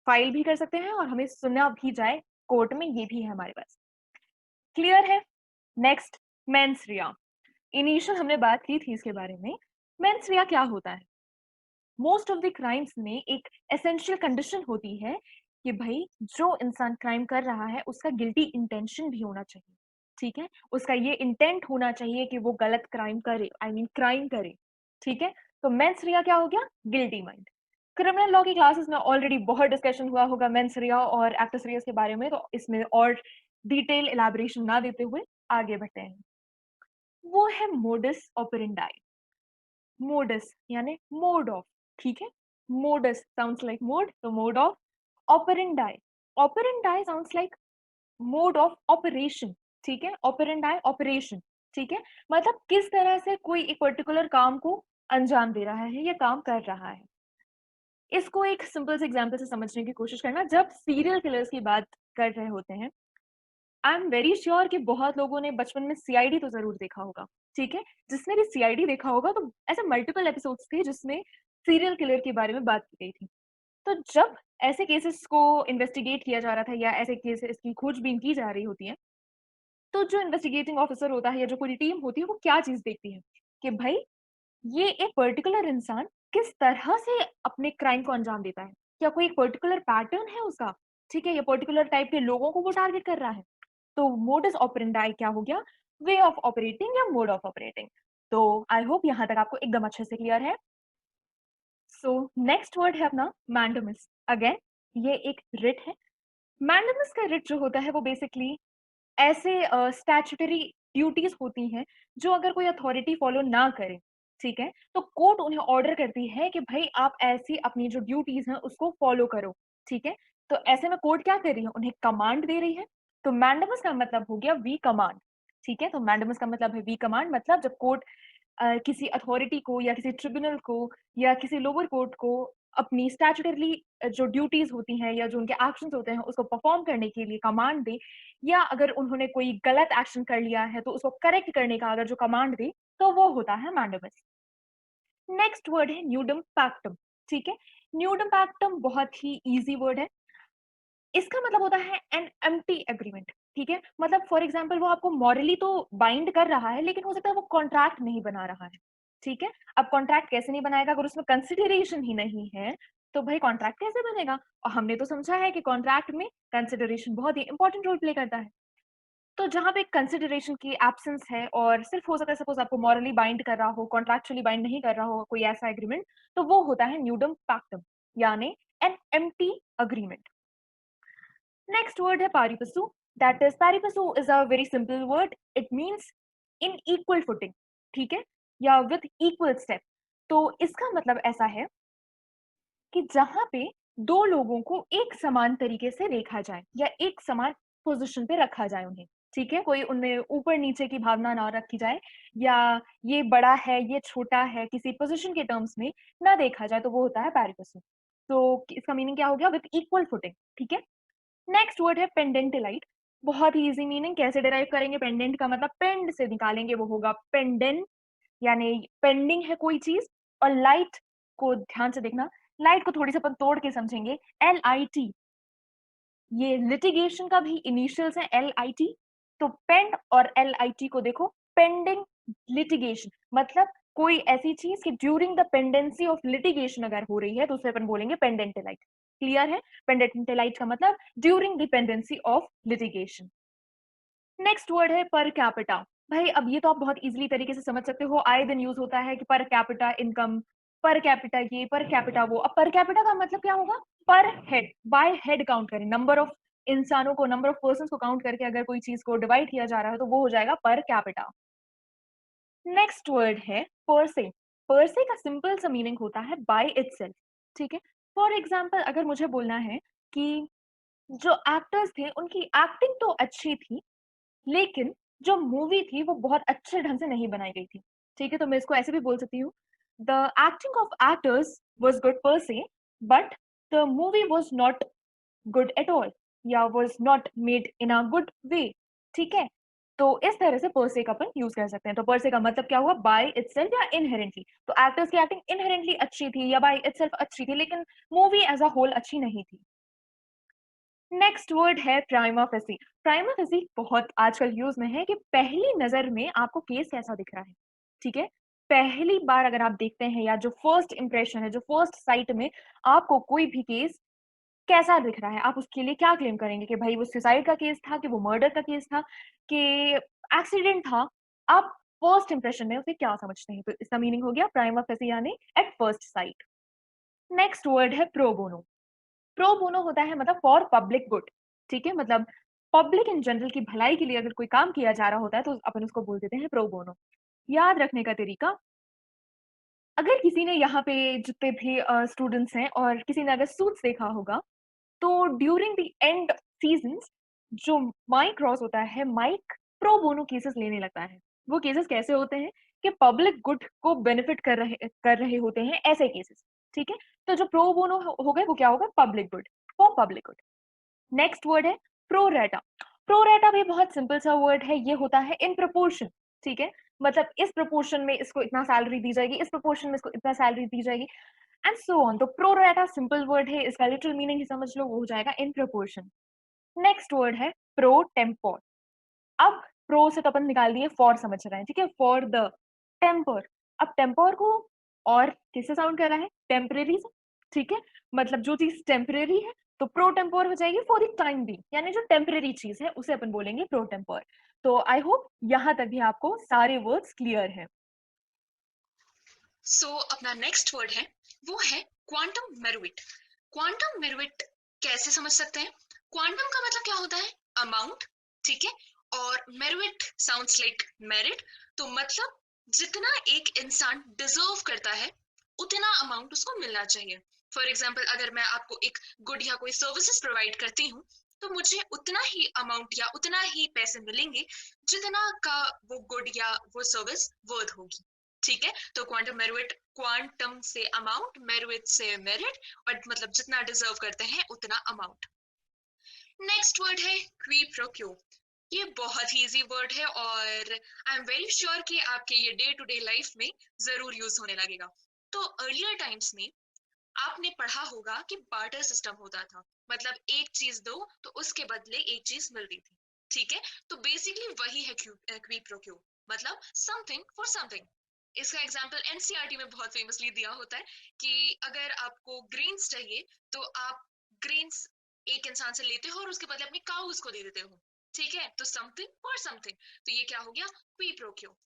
फाइल भी कर सकते हैं और हमें सुना भी जाए कोर्ट में, ये भी है हमारे पास। क्लियर है? नेक्स्ट, मेंस रिया। इनिशियल हमने बात की थी इसके बारे में। मेंस रिया क्या होता है? मोस्ट ऑफ द क्राइम्स में एक एसेंशियल कंडीशन होती है कि भाई जो इंसान क्राइम कर रहा है उसका गिल्टी इंटेंशन भी होना चाहिए। ठीक है, उसका ये इंटेंट होना चाहिए कि वो गलत क्राइम करे, आई मीन क्राइम करे। ठीक है, तो मेंस रिया क्या हो गया? Guilty mind. क्रिमिनल लॉ की क्लासेस में ऑलरेडी बहुत डिस्कशन हुआ होगा मेंस रिया और एक्टस रियास के बारे में, तो इसमें और डिटेल इलाबोरेशन ना देते हुए आगे बढ़ते हैं। वो है मोडस ऑपरेंडाई। मोडस यानी मोड ऑफ। ठीक है, मोडस साउंड्स लाइक मोड, तो mode of. Operandi, operandi sounds like mode of operation. ठीक है, ऑपरेंडाई ऑपरेशन। ठीक है, मतलब किस तरह से कोई एक पर्टिकुलर काम को अंजाम दे रहा है या काम कर रहा है। इसको एक सिंपल से एग्जांपल से समझने की कोशिश करना। जब सीरियल किलर्स की बात कर रहे होते हैं, आई एम वेरी श्योर कि बहुत लोगों ने बचपन में सीआईडी तो जरूर देखा होगा। ठीक है, जिसने भी सीआईडी देखा होगा तो ऐसे मल्टीपल एपिसोड्स थे जिसमें सीरियल किलर के बारे में बात की गई थी। तो जब ऐसे केसेस को इन्वेस्टिगेट किया जा रहा था या ऐसे केसेस की खोजबीन की जा रही होती है, तो जो इन्वेस्टिगेटिंग ऑफिसर होता है या जो पूरी टीम होती है वो क्या चीज देखती है कि भाई ये एक पर्टिकुलर इंसान किस तरह से अपने क्राइम को अंजाम देता है, क्या कोई एक पर्टिकुलर पैटर्न है उसका। ठीक है, या पर्टिकुलर टाइप के लोगों को वो टारगेट कर रहा है। तो मोडस ऑपरेंडाई क्या हो गया? वे ऑफ ऑपरेटिंग या मोड ऑफ ऑपरेटिंग। तो आई होप यहाँ तक आपको एकदम अच्छे से क्लियर है। सो नेक्स्ट वर्ड है अपना मैंडमस। अगेन ये एक रिट है। मैंडमस का रिट जो होता है वो बेसिकली ऐसे स्टैट्यूटरी ड्यूटीज होती हैं जो अगर कोई अथॉरिटी फॉलो ना करे, ठीक है, तो कोर्ट उन्हें ऑर्डर करती है कि भाई आप ऐसी अपनी जो ड्यूटीज हैं उसको फॉलो करो। ठीक है, तो ऐसे में कोर्ट क्या कर रही है? उन्हें कमांड दे रही है। तो मैंडमस का मतलब हो गया वी कमांड। ठीक है, तो मैंडमस का मतलब है वी कमांड, मतलब जब कोर्ट किसी अथॉरिटी को या किसी ट्रिब्यूनल को या किसी लोअर कोर्ट को अपनी स्टैट्यूटरी जो ड्यूटीज होती हैं या जो उनके एक्शंस होते हैं उसको परफॉर्म करने के लिए कमांड दे, या अगर उन्होंने कोई गलत एक्शन कर लिया है तो उसको करेक्ट करने का अगर जो कमांड दे, तो वो होता है मैंडमस। नेक्स्ट वर्ड है न्यूडम पैक्टम। ठीक है, न्यूडम पैक्टम बहुत ही इजी वर्ड है। इसका मतलब होता है एन एम्प्टी एग्रीमेंट। ठीक है, मतलब फॉर एग्जाम्पल वो आपको मॉरली तो बाइंड कर रहा है, लेकिन हो सकता है वो कॉन्ट्रैक्ट नहीं बना रहा है। ठीक है, अब कॉन्ट्रैक्ट कैसे नहीं बनाएगा? अगर उसमें कंसिडरेशन ही नहीं है तो भाई कॉन्ट्रैक्ट कैसे बनेगा? और हमने तो समझा है कि कॉन्ट्रैक्ट में कंसिडरेशन बहुत ही इंपॉर्टेंट रोल प्ले करता है। तो जहां पे कंसिडरेशन की एब्सेंस है और सिर्फ हो सकता है सपोज आपको मॉरली बाइंड कर रहा हो, कॉन्ट्रैक्चुअली बाइंड नहीं कर रहा हो कोई ऐसा एग्रीमेंट, तो वो होता है न्यूडम पैक्टम, यानी an empty agreement. Next word है pari-passu. That is, pari-passu is a very simple word. It means in equal footing. ठीक है, या with equal step. तो इसका मतलब ऐसा है कि जहां पे दो लोगों को एक समान तरीके से देखा जाए या एक समान पोजीशन पे रखा जाए उन्हें। ठीक है, कोई उनमें ऊपर नीचे की भावना ना रखी जाए, या ये बड़ा है ये छोटा है किसी पोजीशन के टर्म्स में ना देखा जाए, तो वो होता है pari-passu। तो इसका मीनिंग क्या हो गया? With equal footing. ठीक है, नेक्स्ट वर्ड है पेंडेंटिलाइट। बहुत ही इजी मीनिंग, कैसे डिराइव करेंगे? पेंडेंट का मतलब पेंड से निकालेंगे, वो होगा पेंडेंट, यानी पेंडिंग है कोई चीज। और लाइट को ध्यान से देखना, लाइट को थोड़ी सी अपन तोड़ के समझेंगे, LIT, ये लिटिगेशन का भी इनिशियल्स है LIT। तो पेंड और LIT को देखो, पेंडिंग लिटिगेशन, मतलब कोई ऐसी चीज कि during the pendency of litigation अगर हो रही है तो उसे अपन बोलेंगे पेंडेंटिलाइट। क्लियर है? पेंडेंटिलाइट का मतलब during dependency of litigation. Next word है पर कैपिटा। भाई अब ये तो आप बहुत इजीली तरीके से समझ सकते हो, आए दिन यूज होता है कि per capita income, per capita ये, पर कैपिटा वो। अब पर कैपिटा का मतलब क्या होगा? पर हेड, बाय हेड काउंट करें, नंबर ऑफ इंसानों को, नंबर ऑफ पर्सन को काउंट करके अगर कोई चीज को डिवाइड किया जा रहा है तो वो हो जाएगा पर कैपिटा। नेक्स्ट वर्ड है परसे। परसे का सिंपल सा मीनिंग होता है बाय इटसेल्फ। ठीक है, फॉर एग्जाम्पल अगर मुझे बोलना है कि जो एक्टर्स थे उनकी एक्टिंग तो अच्छी थी, लेकिन जो मूवी थी वो बहुत अच्छे ढंग से नहीं बनाई गई थी। ठीक है, तो मैं इसको ऐसे भी बोल सकती हूँ, the acting of actors was good per se, but the movie was not good at all, या was not made in a good way. ठीक है, तो इस तरह से पर से का अपन यूज कर सकते हैं। तो पर से का मतलब क्या हुआ? बाय इटसेल्फ या इनहेरेंटली। तो एक्टर्स की एक्टिंग इनहेरेंटली अच्छी थी या बाय इटसेल्फ अच्छी थी, लेकिन मूवी एज अ होल अच्छी नहीं थी। नेक्स्ट वर्ड है प्राइमा फेसी। प्राइमा फेसी बहुत आजकल यूज में है कि पहली नजर में आपको केस कैसा दिख रहा है। ठीक है, पहली बार अगर आप देखते हैं या जो फर्स्ट इंप्रेशन है, जो फर्स्ट साइट में आपको कोई भी केस कैसा दिख रहा है, आप उसके लिए क्या क्लेम करेंगे कि भाई वो सुसाइड का केस था, कि वो मर्डर का केस था, कि एक्सीडेंट था? आप फर्स्ट इंप्रेशन में उसे क्या समझते हैं? तो इसका मीनिंग हो गया प्राइमा फेसी यानी at first sight. Next word है प्रो बोनो। प्रो बोनो होता है मतलब फॉर पब्लिक गुड। ठीक है, मतलब पब्लिक इन जनरल की भलाई के लिए अगर कोई काम किया जा रहा होता है तो अपन उसको बोल देते हैं प्रो बोनो। याद रखने का तरीका, अगर किसी ने यहाँ पे जितने भी स्टूडेंट्स हैं और किसी ने अगर सूट्स देखा होगा, तो ड्यूरिंग द एंड सीजन्स जो माइक क्रॉस होता है, माइक प्रो बोनो केसेस लेने लगता है। वो केसेस कैसे होते हैं कि पब्लिक गुड को बेनिफिट कर रहे होते हैं ऐसे केसेस। ठीक है, तो जो प्रो बोनो हो गए वो क्या होगा? Public good, for public good. Next word है प्रोरेटा। प्रोरेटा भी बहुत सिंपल सा वर्ड है, ये होता है इन प्रपोर्शन। ठीक है, मतलब इस प्रपोर्शन में इसको इतना सैलरी दी जाएगी, इस प्रपोर्शन में इसको इतना सैलरी दी जाएगी, एंड सो ऑन। तो प्रोरेटा सिंपल वर्ड है, इसका लिटरल मीनिंग ही समझ लो, वो हो जाएगा इन प्रपोर्शन। नेक्स्ट वर्ड है प्रो टेम्पोर। अब प्रो से तो अपन निकाल दिए, फॉर समझ रहे हैं। ठीक है, फॉर द टेम्पर। अब टेम्पर को और किससे साउंड कर रहा है? टेम्परेरी से। ठीक है, मतलब जो चीज टेम्परेरी है तो प्रो टेम्पोर हो जाएगी फॉर द टाइम बी, यानी जो टेम्परेरी चीज है उसे अपन बोलेंगे प्रो टेम्पोर। तो आई होप यहां तक भी आपको सारे वर्ड्स क्लियर है। अपना नेक्स्ट वर्ड है वो है क्वांटम मेरुइट। क्वांटम मेरुइट कैसे समझ सकते हैं? क्वांटम का मतलब क्या होता है? अमाउंट। ठीक है, और मेरुइट साउंड्स लाइक मेरिट। तो मतलब जितना एक इंसान डिजर्व करता है उतना अमाउंट उसको मिलना चाहिए। फॉर एग्जाम्पल अगर मैं आपको एक गुड या कोई सर्विसेज प्रोवाइड करती हूँ तो मुझे उतना ही अमाउंट या उतना ही पैसे मिलेंगे जितना का वो गुड या वो सर्विस वर्थ होगी। ठीक है, तो क्वांटम मेरिट, क्वांटम से अमाउंट, मेरिट से मेरिट, और मतलब जितना डिजर्व करते हैं उतना अमाउंट। नेक्स्ट वर्ड है क्वी प्रो क्यो। ये बहुत ही इजी वर्ड है और आई एम वेरी श्योर कि आपके ये डे टू डे लाइफ में जरूर यूज होने लगेगा। तो अर्लियर टाइम्स में आपने पढ़ा होगा कि बार्टर सिस्टम होता था, मतलब एक चीज दो तो उसके बदले एक चीज मिलती थी। ठीक है, तो बेसिकली वही है क्वी प्रो क्यो, मतलब समथिंग फॉर समथिंग। इसका एग्जांपल एनसीईआरटी में बहुत फेमसली दिया होता है कि अगर आपको ग्रेन्स चाहिए तो आप ग्रेन्स एक इंसान से लेते हो और उसके बदले अपनी काउस को दे देते हो। ठीक है, तो समथिंग फॉर समथिंग, तो ये क्या हो गया? क्वी प्रो क्यो।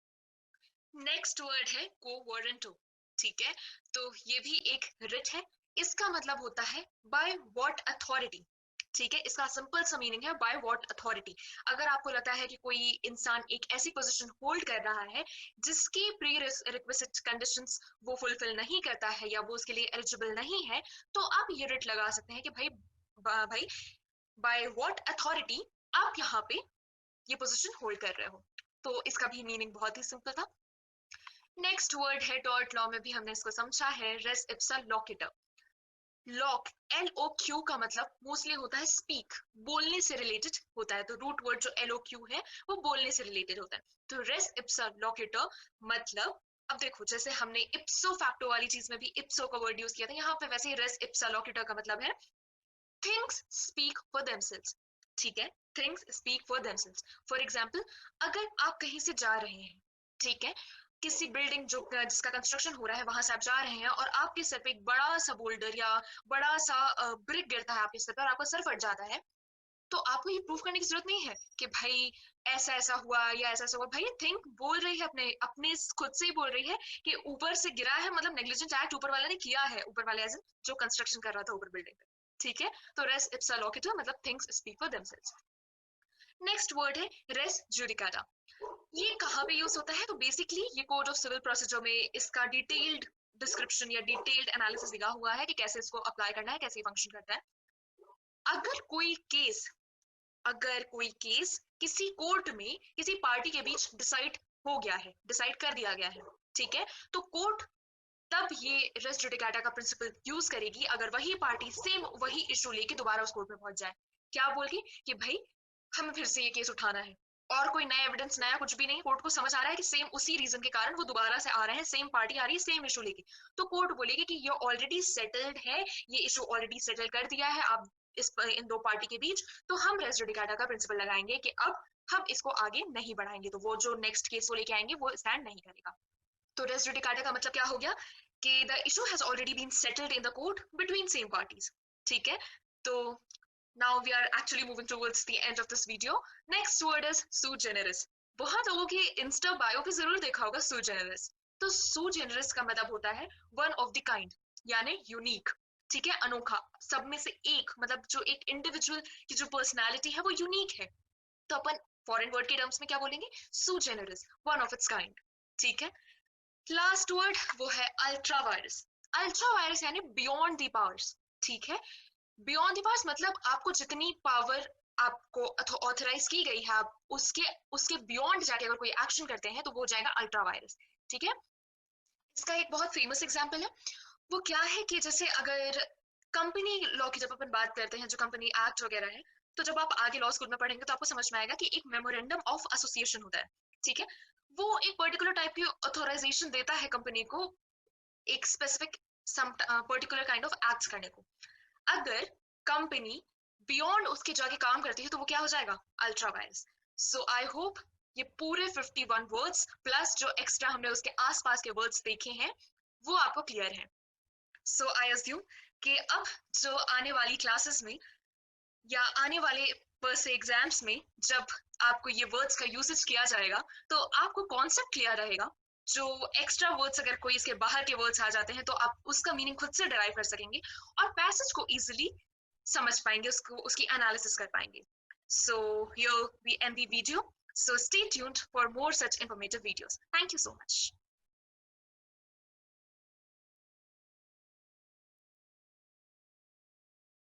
नेक्स्ट वर्ड है कोवर्रेंटो। ठीक है, तो ये भी एक रिट है। इसका मतलब होता है बाय व्हाट अथॉरिटी। ठीक है, इसका सिंपल सा मीनिंग है बाय व्हाट अथॉरिटी। अगर आपको लगता है कि कोई इंसान एक ऐसी पोजीशन होल्ड कर रहा है जिसकी प्री रिक्विजिट कंडीशंस वो फुलफिल नहीं करता है या वो उसके लिए एलिजिबल नहीं है, तो आप ये रिट लगा सकते हैं कि भाई बाय व्हाट अथॉरिटी आप यहाँ पे ये पोजीशन होल्ड कर रहे हो। तो इसका भी मीनिंग बहुत ही सिंपल था। नेक्स्ट वर्ड है टॉर्ट लॉ में भी हमने इसको समझा है रेस इप्सा लॉकेटर। लॉक LOQ का मतलब मोस्टली होता है स्पीक, बोलने से रिलेटेड होता है। तो रूट वर्ड जो LOQ है वो बोलने से रिलेटेड होता है। तो रेस इप्सा लोकेटर मतलब, अब देखो जैसे हमने इप्सो फैक्टो वाली चीज में भी इप्सो का वर्ड यूज किया था, यहाँ पे वैसे ही रेस इप्सा लोकेटर का मतलब है थिंग्स स्पीक फॉर देमसेल्व्स। ठीक है, things speak for themselves. For example, अगर आप कहीं से जा रहे हैं, ठीक है, किसी बिल्डिंग जो जिसका कंस्ट्रक्शन हो रहा है वहां से आप जा रहे हैं और आपके सर पे एक बड़ा सा बोल्डर या बड़ा सा ब्रिक गिरता है आपके सर पे और आपका सर फट जाता है, तो आपको ये प्रूफ करने की जरूरत नहीं है कि भाई ऐसा ऐसा हुआ या ऐसा ऐसा हुआ। भाई थिंक बोल रही है, अपने अपने खुद से ही बोल रही है कि ऊपर से गिरा है, मतलब नेग्लिजेंट एक्ट ऊपर वाले ने किया है, ऊपर वाले एज जो कंस्ट्रक्शन कर रहा था ऊपर बिल्डिंग पे। ठीक है, तो रेस इप्सा लोकेटर मतलब things speak for themselves. Next word है रेस जुडिकाटा। ये कहाँ पे यूज होता है? तो बेसिकली ये कोड ऑफ सिविल प्रोसीजर में इसका डिटेल्ड डिस्क्रिप्शन या डिटेल्ड एनालिसिस दिया हुआ है कि कैसे इसको अप्लाई करना है, कैसे फंक्शन करता है। अगर कोई केस अगर कोई केस किसी कोर्ट में किसी पार्टी के बीच डिसाइड हो गया है, डिसाइड कर दिया गया है, ठीक है, तो कोर्ट तब ये रेस जुडिकाटा का प्रिंसिपल यूज करेगी अगर वही पार्टी सेम वही इशू लेके दोबारा उस कोर्ट में पहुंच जाए। क्या बोल के कि भाई हमें फिर से ये केस उठाना है और कोई नया एविडेंस, नया कुछ भी नहीं, कोर्ट को समझ आ रहा है कि सेम उसी रीजन के कारण वो दोबारा से आ रहे हैं, सेम पार्टी आ रही है सेम इशू लेके, तो कोर्ट बोलेगी कि ये ऑलरेडी सेटल्ड है, ये इशू ऑलरेडी सेटल कर दिया है आप इन दो पार्टी के बीच, तो हम रेस जुडिकाटा का प्रिंसिपल लगाएंगे कि अब हम इसको आगे नहीं बढ़ाएंगे, तो वो जो नेक्स्ट केस वो लेके आएंगे वो स्टैंड नहीं करेगा। तो रेस जुडिकाटा का मतलब क्या हो गया कि the issue has already been settled in the court between same parties. ठीक है, तो now we are actually moving towards the end of this video. Next word is sui generis. बहुत लोगों की इंस्टा बायो पे जरूर देखा होगा sui generis। तो sui generis का मतलब होता है one of the kind, यानी यूनिक। ठीक है, अनोखा, सब में से एक, मतलब जो एक इंडिविजुअल की जो पर्सनालिटी है वो यूनिक है। तो अपन फॉरेन वर्ड के टर्म्स में क्या बोलेंगे? sui generis, one of its kind। ठीक है, लास्ट वर्ड वो है अल्ट्रा वायरस। अल्ट्रा वायरस यानी बियॉन्ड दी पावर्स। ठीक है, बियॉन्ड दी पावर्स मतलब आपको जितनी पावर आपको ऑथराइज की गई है, आप उसके उसके बियॉन्ड जाके अगर कोई एक्शन करते हैं तो वो हो जाएगा अल्ट्रा वायरस। ठीक है, इसका एक बहुत फेमस एग्जांपल है। वो क्या है कि जैसे अगर कंपनी लॉ की जब अपन बात करते हैं, जो कंपनी एक्ट वगैरह है, तो जब आप आगे लॉ स्कूल में पढ़ेंगे तो आपको समझ में आएगा कि एक मेमोरेंडम ऑफ एसोसिएशन होता है। ठीक है, वो एक पर्टिकुलर टाइप की ऑथराइजेशन देता है कंपनी को एक specific some particular kind of acts करने को। अगर कंपनी बियॉन्ड उसके जाके काम करती है तो वो क्या हो जाएगा? Ultra vires. So I hope ये पूरे 51 वर्ड्स प्लस जो एक्स्ट्रा हमने उसके आसपास के वर्ड्स देखे हैं वो आपको क्लियर है। सो आई अज्यूम कि अब जो आने वाली क्लासेस में या आने वाले पर्स एग्जाम्स में जब आपको ये वर्ड्स का यूसेज किया जाएगा तो आपको कॉन्सेप्ट क्लियर रहेगा। जो एक्स्ट्रा वर्ड्स अगर कोई इसके बाहर के वर्ड्स आ जाते हैं तो आप उसका मीनिंग खुद से डिराइव कर सकेंगे और पैसेज को इजीली समझ पाएंगे, उसको उसकी एनालिसिस कर पाएंगे। So here we end the video, so stay tuned for more such informative videos. Thank you so much.